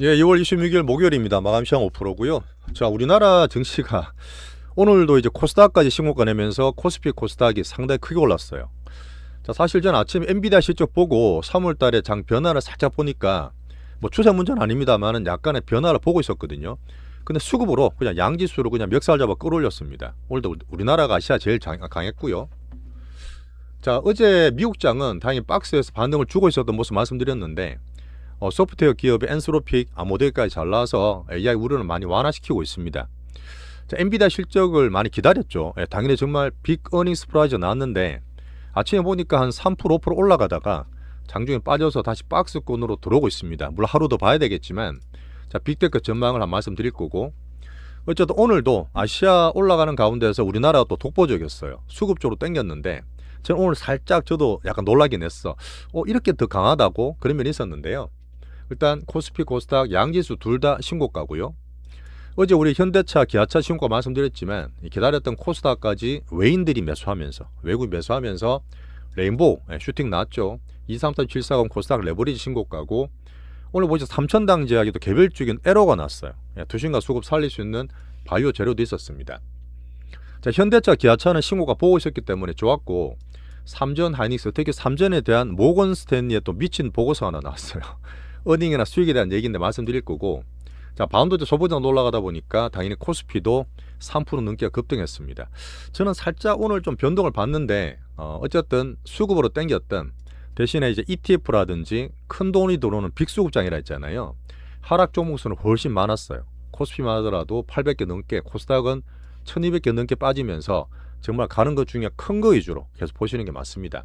예, 2월 26일 목요일입니다. 마감 시황 5%고요. 자, 우리나라 증시가 오늘도 이제 코스닥까지 신고가 내면서 코스피 코스닥이 상당히 크게 올랐어요. 자, 사실 전 아침에 엔비디아 실적 보고 3월 달에 장 변화를 살짝 보니까 뭐 추세 문제는 아닙니다만은 약간의 변화를 보고 있었거든요. 근데 수급으로 그냥 양지수로 그냥 멱살 잡아 끌어올렸습니다. 오늘도 우리나라가 아시아 제일 강했고요. 자, 어제 미국장은 다행히 박스에서 반등을 주고 있었던 모습 말씀드렸는데 소프트웨어 기업의 엔스로픽, 모델까지 잘 나와서 AI 우려를 많이 완화시키고 있습니다. 자, 엔비디아 실적을 많이 기다렸죠. 당연히 정말 빅 어닝 스프라이즈 나왔는데 아침에 보니까 한 3% 5% 올라가다가 장중에 빠져서 다시 박스권으로 들어오고 있습니다. 물론 하루 더 봐야 되겠지만 자, 빅테크 전망을 한 말씀 드릴 거고, 어쨌든 오늘도 아시아 올라가는 가운데서 우리나라가 또 독보적이었어요. 수급 쪽으로 땡겼는데 저는 오늘 살짝 저도 약간 놀라긴 했어. 이렇게 더 강하다고 그런 면이 있었는데요. 일단 코스피 코스닥 양지수 둘 다 신고가고요. 어제 우리 현대차 기아차 신고가 말씀드렸지만 기다렸던 코스닥까지 외인들이 매수하면서 외국인 매수하면서 레인보우 슈팅 나왔죠. 233740 코스닥 레버리지 신고가고, 오늘 보시죠. 삼천당 제약에도 개별적인 에러가 났어요. 투신과 수급 살릴 수 있는 바이오 재료도 있었습니다. 자, 현대차 기아차는 신고가 보고 있었기 때문에 좋았고, 삼전 하이닉스, 특히 삼전에 대한 모건 스탠리에 또 미친 보고서 하나 나왔어요. 어닝이나 수익에 대한 얘기인데 말씀드릴 거고, 자, 바운더드 소보장 올라가다 보니까 당연히 코스피도 3% 넘게 급등했습니다. 저는 살짝 오늘 좀 변동을 봤는데 어쨌든 수급으로 땡겼던 대신에 이제 ETF라든지 큰 돈이 들어오는 빅수급장이라 했잖아요. 하락 종목수는 훨씬 많았어요. 코스피만 하더라도 800개 넘게, 코스닥은 1200개 넘게 빠지면서 정말 가는 것 중에 큰 거 위주로 계속 보시는 게 맞습니다.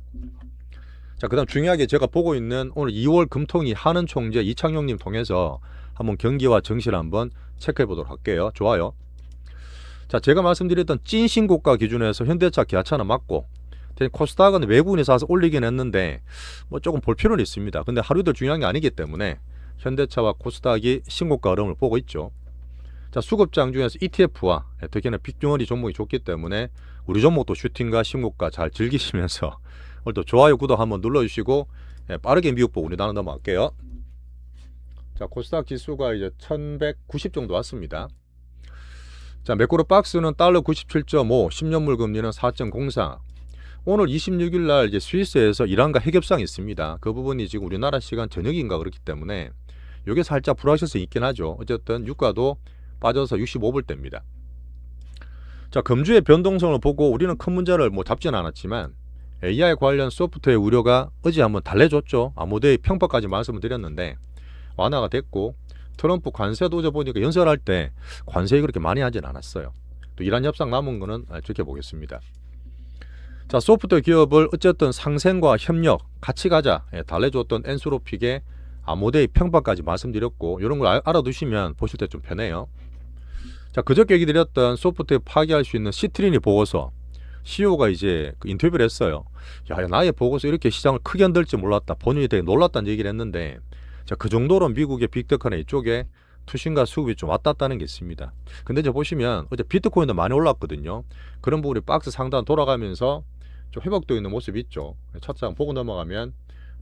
자, 그 다음 중요하게 제가 보고 있는 오늘 2월 금통위 하는 총재 이창용님 통해서 한번 경기와 정시를 한번 체크해 보도록 할게요. 좋아요. 자, 제가 말씀드렸던 찐 신고가 기준에서 현대차 기아차는 맞고, 코스닥은 외국인이 사서 올리긴 했는데 뭐 조금 볼 필요는 있습니다. 근데 하루도 중요한 게 아니기 때문에 현대차와 코스닥이 신고가 흐름을 보고 있죠. 자, 수급장 중에서 ETF와 특히나 빅덩어리 종목이 좋기 때문에 우리 종목도 슈팅과 신고가 잘 즐기시면서 오늘도 좋아요, 구독 한번 눌러주시고 빠르게 미국 보고 우리 나눠 넘어갈게요. 자, 코스닥 지수가 이제 1190 정도 왔습니다. 자, 매크로 박스는 달러 97.5, 10년물 금리는 4.04. 오늘 26일 날 이제 스위스에서 이란과 핵협상이 있습니다. 그 부분이 지금 우리나라 시간 저녁인가 그렇기 때문에 이게 살짝 불확실성이 있긴 하죠. 어쨌든 유가도 빠져서 65불대입니다. 자, 금주의 변동성을 보고 우리는 큰 문제를 뭐 잡지는 않았지만 AI 관련 소프트웨어 우려가 어제 한번 달래줬죠. 모델의 평가까지 말씀을 드렸는데 완화가 됐고, 트럼프 관세도 어제 보니까 연설할 때 관세 그렇게 많이 하진 않았어요. 또 이란 협상 남은 거는 지켜보겠습니다. 자, 소프트웨어 기업을 어쨌든 상생과 협력 같이 가자 달래줬던 엔스로픽의 모델의 평가까지 말씀드렸고, 이런 걸 알아두시면 보실 때 좀 편해요. 자, 그저께 얘기 드렸던 소프트웨어 파괴할 수 있는 시트리니 보고서 CEO가 이제 그 인터뷰를 했어요. 야, 나의 보고서 이렇게 시장을 크게 흔들지 몰랐다. 본인이 되게 놀랐다는 얘기를 했는데, 자, 그 정도로 미국의 빅테크나 이쪽에 투신과 수급이 좀 왔다 갔다 하는 게 있습니다. 근데 이제 보시면 어제 비트코인도 많이 올랐거든요. 그런 부분이 박스 상단 돌아가면서 좀 회복되어 있는 모습이 있죠. 첫장 보고 넘어가면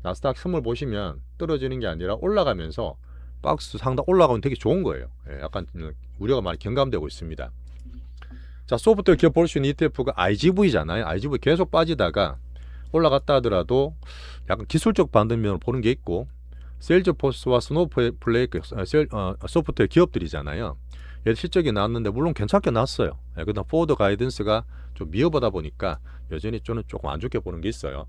나스닥 선물 보시면 떨어지는 게 아니라 올라가면서 박스 상단 올라가면 되게 좋은 거예요. 약간 우려가 많이 경감되고 있습니다. 자, 소프트웨어 기업 볼 수 있는 ETF가 IGV잖아요. IGV 계속 빠지다가 올라갔다 하더라도 약간 기술적 반등면을 보는 게 있고, 세일즈포스와 스노우플레이크 소프트웨어 기업들이잖아요. 얘 실적이 나왔는데 물론 괜찮게 나왔어요. 그다음 포워드 가이던스가 좀 미흡하다 보니까 여전히 저는 조금 안 좋게 보는 게 있어요.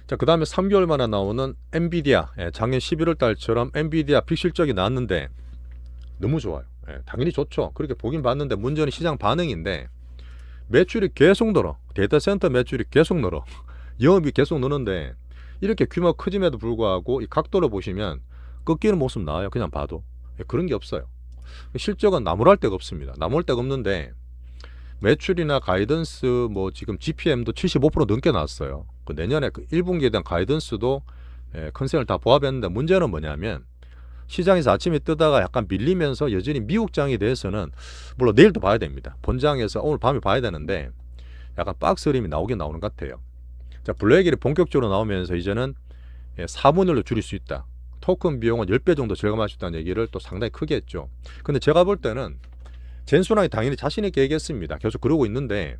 자, 그 다음에 3개월 만에 나오는 엔비디아, 작년 11월 달처럼 엔비디아 빅 실적이 나왔는데 너무 좋아요. 당연히 좋죠. 그렇게 보긴 봤는데 문제는 시장 반응인데, 매출이 계속 늘어. 데이터 센터 매출이 계속 늘어. 영업이 계속 느는데 이렇게 규모가 커짐에도 불구하고 이 각도를 보시면 꺾이는 모습 나와요. 그냥 봐도. 그런 게 없어요. 실적은 나무랄 데가 없습니다. 나무랄 데가 없는데 매출이나 가이던스 뭐 지금 GPM도 75% 넘게 나왔어요. 그 내년에 그 1분기에 대한 가이던스도 컨센을 다 보합했는데, 문제는 뭐냐면 시장에서 아침에 뜨다가 약간 밀리면서 여전히 미국장에 대해서는 물론 내일도 봐야 됩니다. 본장에서 오늘 밤에 봐야 되는데 약간 박스 흐름이 나오긴 나오는 것 같아요. 자, 블랙일이 본격적으로 나오면서 이제는 4분을로 줄일 수 있다. 토큰 비용은 10배 정도 절감할 수 있다는 얘기를 또 상당히 크게 했죠. 근데 제가 볼 때는 젠순환이 당연히 자신 있게 얘기했습니다. 계속 그러고 있는데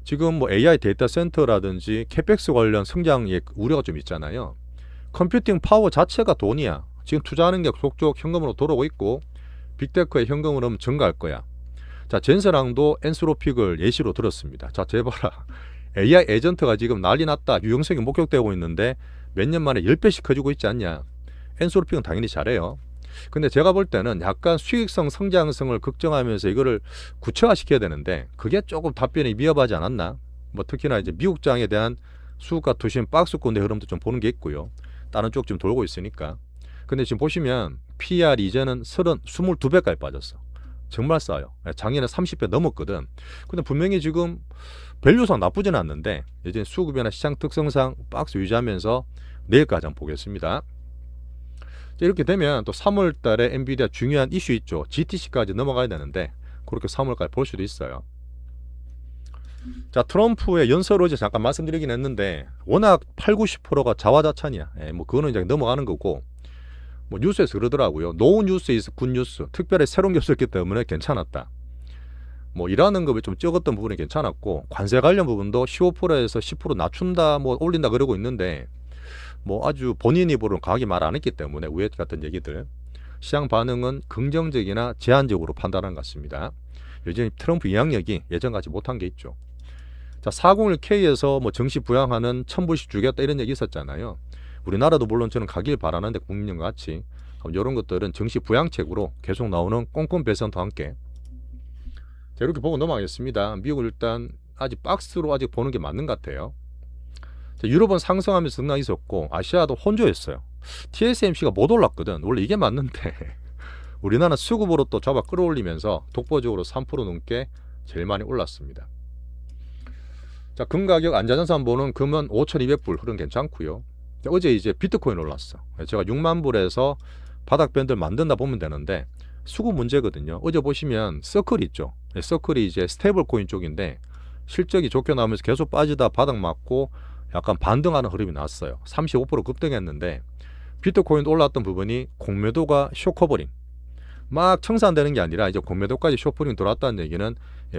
지금 뭐 AI 데이터 센터라든지 캐펙스 관련 성장의 우려가 좀 있잖아요. 컴퓨팅 파워 자체가 돈이야. 지금 투자하는 게 속속 현금으로 돌아오고 있고 빅테크의 현금 흐름 증가할 거야. 자, 젠스랑도 엔스로픽을 예시로 들었습니다. 자, 제발아. AI 에이전트가 지금 난리 났다. 유용성이 목격되고 있는데 몇 년 만에 10배씩 커지고 있지 않냐. 엔스로픽은 당연히 잘해요. 근데 제가 볼 때는 약간 수익성 성장성을 걱정하면서 이거를 구체화시켜야 되는데 그게 조금 답변이 미흡하지 않았나. 뭐 특히나 이제 미국장에 대한 수급과 투신 박스권의 흐름도 좀 보는 게 있고요. 다른 쪽 좀 돌고 있으니까. 근데 지금 보시면 PER 이제는 22배까지 빠졌어. 정말 싸요. 작년에 30배 넘었거든. 근데 분명히 지금 밸류상 나쁘진 않는데 이제 수급이나 시장 특성상 박스 유지하면서 내일까지 한번 보겠습니다. 이렇게 되면 또 3월 달에 엔비디아 중요한 이슈 있죠. GTC까지 넘어가야 되는데 그렇게 3월까지 볼 수도 있어요. 자, 트럼프의 연설 어제 잠깐 말씀드리긴 했는데 워낙 80~90%가 자화자찬이야. 뭐 그거는 이제 넘어가는 거고 뭐 뉴스에서 그러더라고요. 노 뉴스 is 굿 뉴스. 특별히 새로운 게 없었기 때문에 괜찮았다. 뭐 일하는 급이 좀 적었던 부분이 괜찮았고 관세 관련 부분도 15%에서 10% 낮춘다 뭐 올린다 그러고 있는데 뭐 아주 본인 입으로 강하게 말 안 했기 때문에 우회 같은 얘기들 시장 반응은 긍정적이나 제한적으로 판단한 것 같습니다. 요즘 트럼프 영향력이 예전같이 못한 게 있죠. 자, 401K에서 뭐 정시 부양하는 1,000불씩 주겠다 이런 얘기 있었잖아요. 우리나라도 물론 저는 가길 바라는데 국민과 같이 이런 것들은 정시 부양책으로 계속 나오는 꼼꼼 배선과 함께 자, 이렇게 보고 넘어가겠습니다. 미국은 일단 아직 박스로 아직 보는 게 맞는 것 같아요. 자, 유럽은 상승하면서 등락이 있었고 아시아도 혼조했어요. TSMC가 못 올랐거든. 원래 이게 맞는데 우리나라는 수급으로 또 잡아 끌어올리면서 독보적으로 3% 넘게 제일 많이 올랐습니다. 자, 금 가격 안전자산 한번 보는 금은 5,200불 흐름 괜찮고요. 자, 어제 이제 비트코인 올랐어. 제가 6만 불에서 바닥 밴드를 만든다 보면 되는데 수급 문제거든요. 어제 보시면 서클이 있죠. 서클이 이제 스테이블 코인 쪽인데 실적이 좋게 나오면서 계속 빠지다 바닥 맞고 약간 반등하는 흐름이 났어요. 35% 급등했는데 비트코인도 올랐던 부분이 공매도가 쇼커버링 막 청산되는 게 아니라 이제 공매도까지 쇼커버링 들어왔다는 얘기는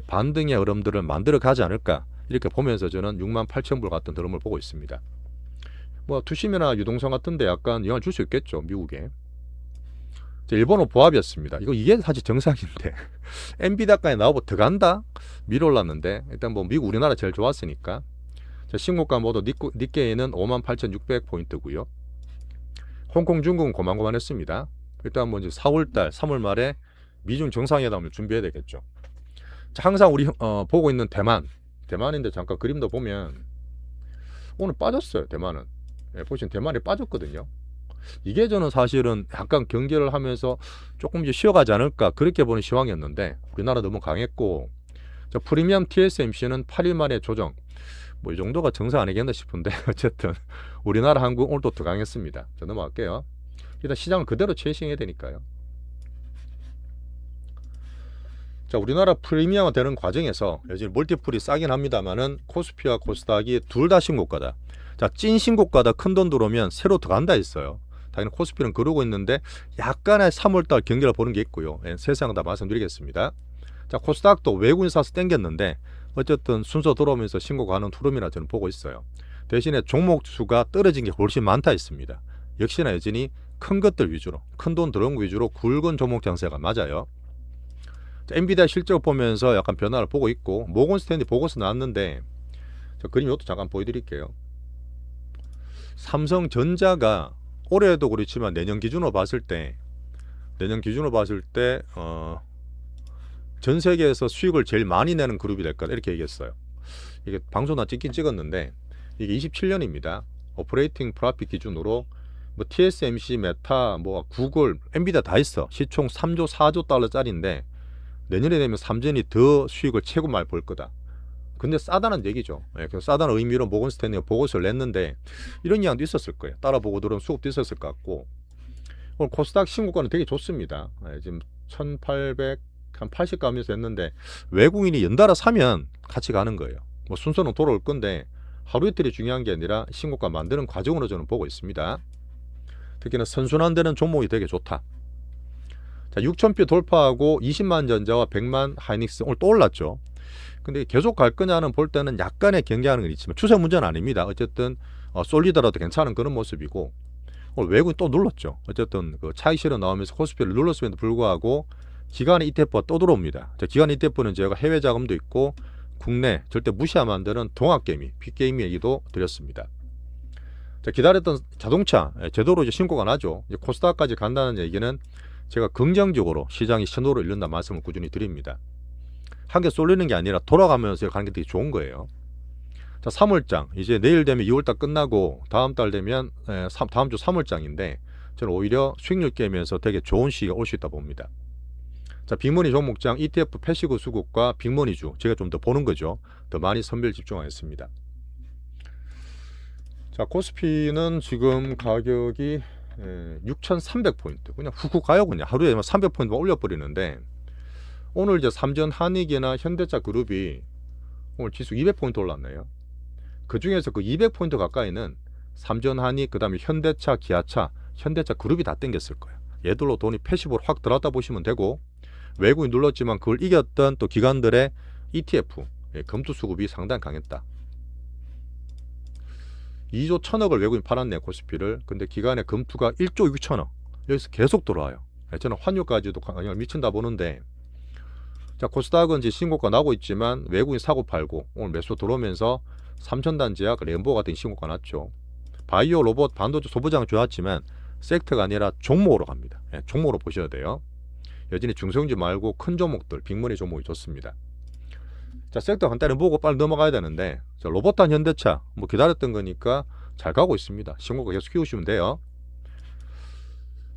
반등의 흐름들을 만들어 가지 않을까 이렇게 보면서 저는 68,000불 같은 흐름을 보고 있습니다. 뭐 투심이나 유동성 같은데 약간 영향을 줄 수 있겠죠. 미국에. 일본어 보합이었습니다. 이게 사실 정상인데 엔비디아까지 나오고 들어간다? 미리 올랐는데 일단 뭐 미국 우리나라 제일 좋았으니까 자, 신고가 모두 니케이는 58,600포인트고요. 홍콩 중국은 고만고만했습니다. 일단 뭐 이제 4월달 3월 말에 미중 정상회담을 준비해야 되겠죠. 자, 항상 우리 보고 있는 대만인데 잠깐 그림도 보면 오늘 빠졌어요. 대만은 보시면 대만이 빠졌거든요. 이게 저는 사실은 약간 경계를 하면서 조금 이제 쉬어가지 않을까 그렇게 보는 시황이었는데 우리나라 너무 강했고 자, 프리미엄 TSMC는 8일 만에 조정 뭐 이 정도가 정상 아니겠나 싶은데 어쨌든 우리나라 한국 오늘 또 더 강했습니다. 자, 넘어갈게요. 일단 시장은 그대로 체싱해야 되니까요. 자, 우리나라 프리미엄화 되는 과정에서 요즘 멀티플이 싸긴 합니다만은 코스피와 코스닥이 둘 다 신고가다. 자, 찐 신고가다 큰 돈 들어오면 새로 들어간다 했어요. 당연히 코스피는 그러고 있는데 약간의 3월달 경기를 보는 게 있고요. 세상 다 말씀드리겠습니다. 자, 코스닥도 외국인 사서 땡겼는데 어쨌든 순서 들어오면서 신고가는 흐름이라 저는 보고 있어요. 대신에 종목 수가 떨어진 게 훨씬 많다 했습니다. 역시나 여전히 큰 것들 위주로 큰 돈 들어온 거 위주로 굵은 종목 장세가 맞아요. 자, 엔비디아 실적 보면서 약간 변화를 보고 있고 모건 스탠리 보고서 나왔는데 저 그림 이것도 잠깐 보여드릴게요. 삼성전자가 올해도 그렇지만 내년 기준으로 봤을 때 전 세계에서 수익을 제일 많이 내는 그룹이 될 거다 이렇게 얘기했어요. 이게 방송 찍긴 찍었는데 이게 27년입니다. 오퍼레이팅 프로핏 기준으로 뭐 TSMC, 메타, 뭐 구글, 엔비디아 다 있어. 시총 3조, 4조 달러짜리인데 내년에 되면 삼전이 더 수익을 최고 많이 벌 거다. 근데 싸다는 얘기죠. 그래서 싸다는 의미로 모건 스탠리가 보고서를 냈는데 이런 이야기도 있었을 거예요. 따라보고 들은 수급도 있었을 것 같고 오늘 코스닥 신고가는 되게 좋습니다. 지금 1880 가면서 했는데 외국인이 연달아 사면 같이 가는 거예요. 뭐 순서는 돌아올 건데 하루 이틀이 중요한 게 아니라 신고가 만드는 과정으로 저는 보고 있습니다. 특히나 선순환되는 종목이 되게 좋다. 자, 6,000표 돌파하고 20만 전자와 100만 하이닉스 오늘 또 올랐죠. 근데 계속 갈 거냐는 볼 때는 약간의 경계하는 건 있지만 추세 문제는 아닙니다. 어쨌든 쏠리더라도 괜찮은 그런 모습이고, 오늘 외국인 또 눌렀죠. 어쨌든 그 차익 실현 나오면서 코스피를 눌렀음에도 불구하고 기관의 ETF가 또 들어옵니다. 자, 기관 ETF는 제가 해외 자금도 있고 국내 절대 무시하면 안 되는 동학개미, 빅게임 얘기도 드렸습니다. 자, 기다렸던 자동차 제대로 이제 신고가 나죠. 이제 코스닥까지 간다는 얘기는 제가 긍정적으로 시장이 신호를 잃는다 말씀을 꾸준히 드립니다. 한 개 쏠리는 게 아니라 돌아가면서 가는 게 되게 좋은 거예요. 자, 3월장 이제 내일 되면 2월달 끝나고 다음 달 되면 다음 주 3월장인데 저는 오히려 수익률 게임에서 되게 좋은 시기가 올 수 있다 봅니다. 자, 빅머니 종목장 ETF 패시브 수급과 빅머니주 제가 좀 더 보는 거죠. 더 많이 선별 집중하겠습니다. 자, 코스피는 지금 가격이 6,300포인트 그냥 훅훅 가요. 그냥 하루에 300포인트 올려버리는데, 오늘 이제 삼전 한익이나 현대차 그룹이 오늘 지수 200포인트 올랐네요. 그 중에서 그 200포인트 가까이는 삼전 한익, 그 다음에 현대차, 기아차, 현대차 그룹이 다 땡겼을 거예요. 얘들로 돈이 패시브로 확 들어왔다 보시면 되고, 외국인 눌렀지만 그걸 이겼던 또 기관들의 ETF 검투 수급이 상당히 강했다. 2조 1,000억을 외국인 팔았네요, 코스피를. 근데 기관의 검투가 1조 6천억 여기서 계속 들어와요. 저는 환율까지도 영향을 미친다 보는데, 자, 코스닥은 이제 신고가 나고 있지만 외국인 사고 팔고 오늘 매수 들어오면서 3,000단 제약, 램보 같은 신고가 났죠. 바이오, 로봇, 반도체, 소부장 좋았지만 섹터가 아니라 종목으로 갑니다. 종목으로 보셔야 돼요. 여전히 중성주 말고 큰 종목들, 빅머니 종목이 좋습니다. 자, 섹터 간단히 보고 빨리 넘어가야 되는데, 자, 로봇단 현대차 뭐 기다렸던 거니까 잘 가고 있습니다. 신고가 계속 키우시면 돼요.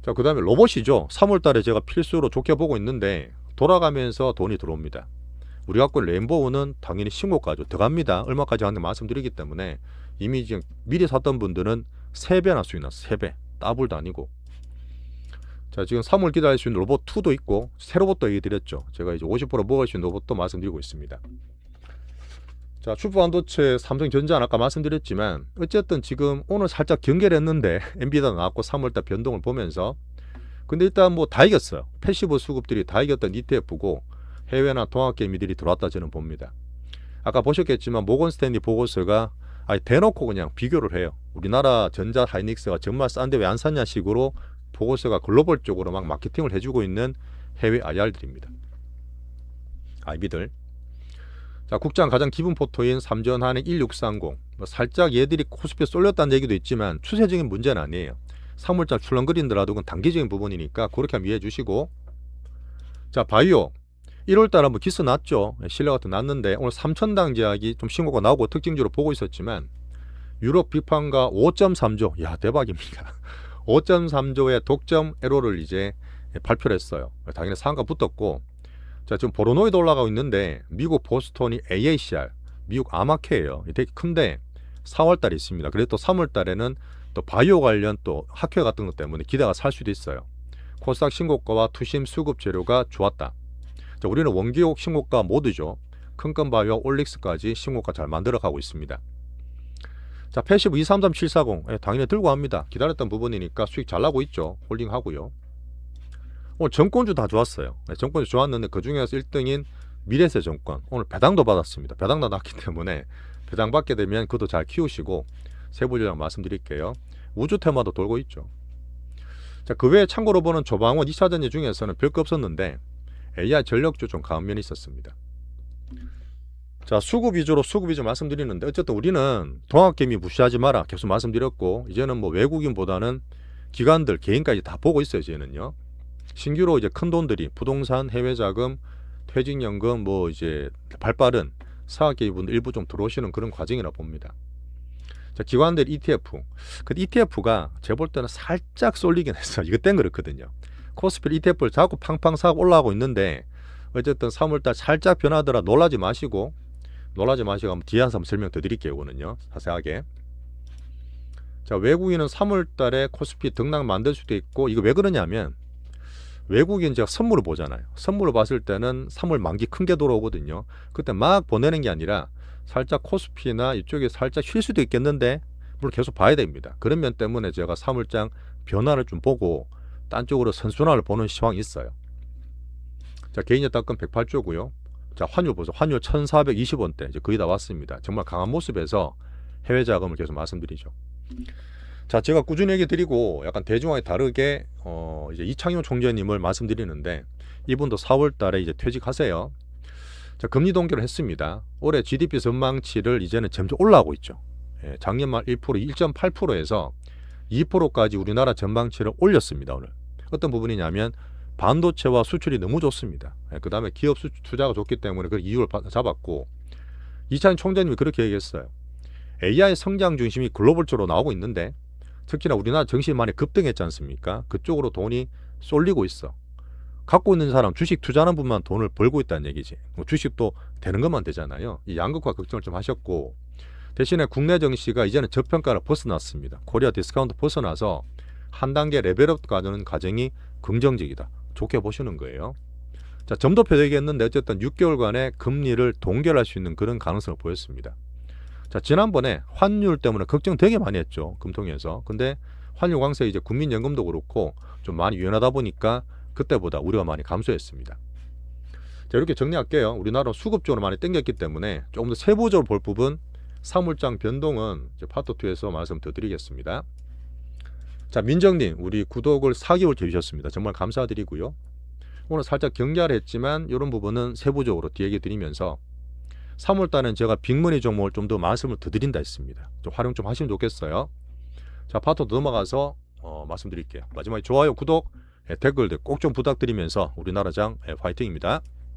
자, 그 다음에 로봇이죠. 3월달에 제가 필수로 좋게 보고 있는데 돌아가면서 돈이 들어옵니다. 우리 갖고 램보우는 당연히 신고가죠. 들어갑니다. 얼마까지 하는지 말씀드리기 때문에 이미 지금 미리 샀던 분들은 3배나 수익 났어. 3배. 더블도 아니고. 자, 지금 3월 기다릴 수 있는 로봇2도 있고 새 로봇도 얘기드렸죠. 제가 이제 50% 먹을 수 있는 로봇도 말씀드리고 있습니다. 자, 슈퍼반도체 삼성전자 아까 말씀드렸지만 어쨌든 지금 오늘 살짝 경계를 했는데 엔비디아 나왔고 3월달 변동을 보면서, 근데 일단 뭐 다 이겼어요. 패시브 수급들이 다 이겼던 ETF고 해외나 동학개미들이 들어왔다 저는 봅니다. 아까 보셨겠지만 모건스탠리 보고서가 대놓고 그냥 비교를 해요. 우리나라 전자 하이닉스가 정말 싼데 왜 안 샀냐 식으로 보고서가 글로벌적으로 막 마케팅을 해주고 있는 해외 IR들입니다. IB들. 자, 국장 가장 기분 포토인 삼전한익 1630. 살짝 얘들이 코스피에 쏠렸다는 얘기도 있지만 추세적인 문제는 아니에요. 3월달 출렁거린더라도 그건 단기적인 부분이니까 그렇게 한번 이해해 주시고, 자, 바이오 1월달 한번 기스 났죠. 신뢰가 더 났는데 오늘 3,000당 제약이 좀 신고가 나오고 특징주로 보고 있었지만 유럽 비판가 5.3조 야 대박입니다. 5.3조의 독점 에로를 이제 발표를 했어요. 당연히 상한가 붙었고, 자, 지금 보로노이도 올라가고 있는데 미국 보스턴이 AACR 미국 아마케예요. 되게 큰데 4월달에 있습니다. 그래도 또 3월달에는 또 바이오 관련 또 학회 같은 것 때문에 기대가 살 수도 있어요. 코스닥 신고가와 투심 수급 재료가 좋았다. 자, 우리는 원기옥 신고가 모두죠. 큰건바이오 올릭스까지 신고가 잘 만들어가고 있습니다. 자, 패시브 233740 당연히 들고 합니다. 기다렸던 부분이니까 수익 잘 나고 있죠. 홀딩하고요. 오늘 정권주 다 좋았어요. 정권주 좋았는데 그 중에서 1등인 미래세증권 오늘 배당도 받았습니다. 배당도 났기 때문에 배당 받게 되면 그것도 잘 키우시고 세부 전략 말씀드릴게요. 우주 테마도 돌고 있죠. 자, 그 외에 참고로 보는 조방원 2차전지 중에서는 별거 없었는데 AI 전력주 좀 강한 면이 있었습니다. 자, 수급 위주 말씀드리는데 어쨌든 우리는 동학개미 무시하지 마라 계속 말씀드렸고, 이제는 뭐 외국인보다는 기관들 개인까지 다 보고 있어요. 이제는요. 신규로 이제 큰 돈들이 부동산, 해외 자금, 퇴직연금 뭐 이제 발빠른 사학개미분들 일부 좀 들어오시는 그런 과정이라 봅니다. 자, 기관들 ETF. 그 ETF가 제가 볼 때는 살짝 쏠리긴 했어. 이거 땐 그렇거든요. 코스피 ETF를 자꾸 팡팡 사고 올라가고 있는데 어쨌든 3월달 살짝 변하더라 놀라지 마시고 한번 뒤에 한번 설명 더 드릴게요. 이거는요. 자세하게. 자, 외국인은 3월달에 코스피 등락 만들 수도 있고, 이거 왜 그러냐면 외국인 제가 선물을 보잖아요. 선물을 봤을 때는 3월 만기 큰 게 돌아오거든요. 그때 막 보내는 게 아니라 살짝 코스피나 이쪽에 살짝 쉴 수도 있겠는데 물론 계속 봐야 됩니다. 그런 면 때문에 제가 3월장 변화를 좀 보고 딴 쪽으로 선순환을 보는 시황이 있어요. 자, 개인여타금 108조고요. 자, 환율 보세요. 환율 1420원대 이제 거의 다 왔습니다. 정말 강한 모습에서 해외 자금을 계속 말씀드리죠. 자, 제가 꾸준히 얘기 드리고 약간 대중하게 다르게 이제 이창용 총재님을 말씀드리는데 이분도 4월 달에 이제 퇴직하세요. 자, 금리 동결을 했습니다. 올해 GDP 전망치를 이제는 점점 올라가고 있죠. 예, 작년 말 1%, 1.8%에서 2%까지 우리나라 전망치를 올렸습니다. 오늘 어떤 부분이냐면 반도체와 수출이 너무 좋습니다. 예, 그 다음에 기업 투자가 좋기 때문에 그 이유를 잡았고 이찬 총재님이 그렇게 얘기했어요. AI 성장 중심이 글로벌적으로 나오고 있는데 특히나 우리나라 증시 많이 급등했지 않습니까? 그쪽으로 돈이 쏠리고 있어. 갖고 있는 사람 주식 투자하는 분만 돈을 벌고 있다는 얘기지. 뭐 주식도 되는 것만 되잖아요. 이 양극화 걱정을 좀 하셨고 대신에 국내 증시가 이제는 저평가를 벗어났습니다. 코리아 디스카운트 벗어나서 한 단계 레벨업 가는 과정이 긍정적이다. 좋게 보시는 거예요. 자, 점도표 얘기했는데 어쨌든 6개월간의 금리를 동결할 수 있는 그런 가능성을 보였습니다. 자, 지난번에 환율 때문에 걱정 되게 많이 했죠. 금통위에서. 근데 환율 강세 이제 국민연금도 그렇고 좀 많이 유연하다 보니까 그때보다 우려가 많이 감소했습니다. 자, 이렇게 정리할게요. 우리나라 수급 쪽으로 많이 땡겼기 때문에 조금 더 세부적으로 볼 부분 사물장 변동은 이제 파트 2에서 말씀 더 드리겠습니다. 자, 민정님 우리 구독을 4개월 해주셨습니다. 정말 감사드리고요. 오늘 살짝 경계를 했지만 이런 부분은 세부적으로 뒤에 얘기 드리면서 3월달은 제가 빅머니 종목을 좀 더 말씀을 더 드린다 했습니다. 좀 활용 좀 하시면 좋겠어요. 자, 파트 넘어가서 말씀드릴게요. 마지막에 좋아요, 구독, 댓글들 꼭 좀 부탁드리면서 우리나라장 화이팅입니다.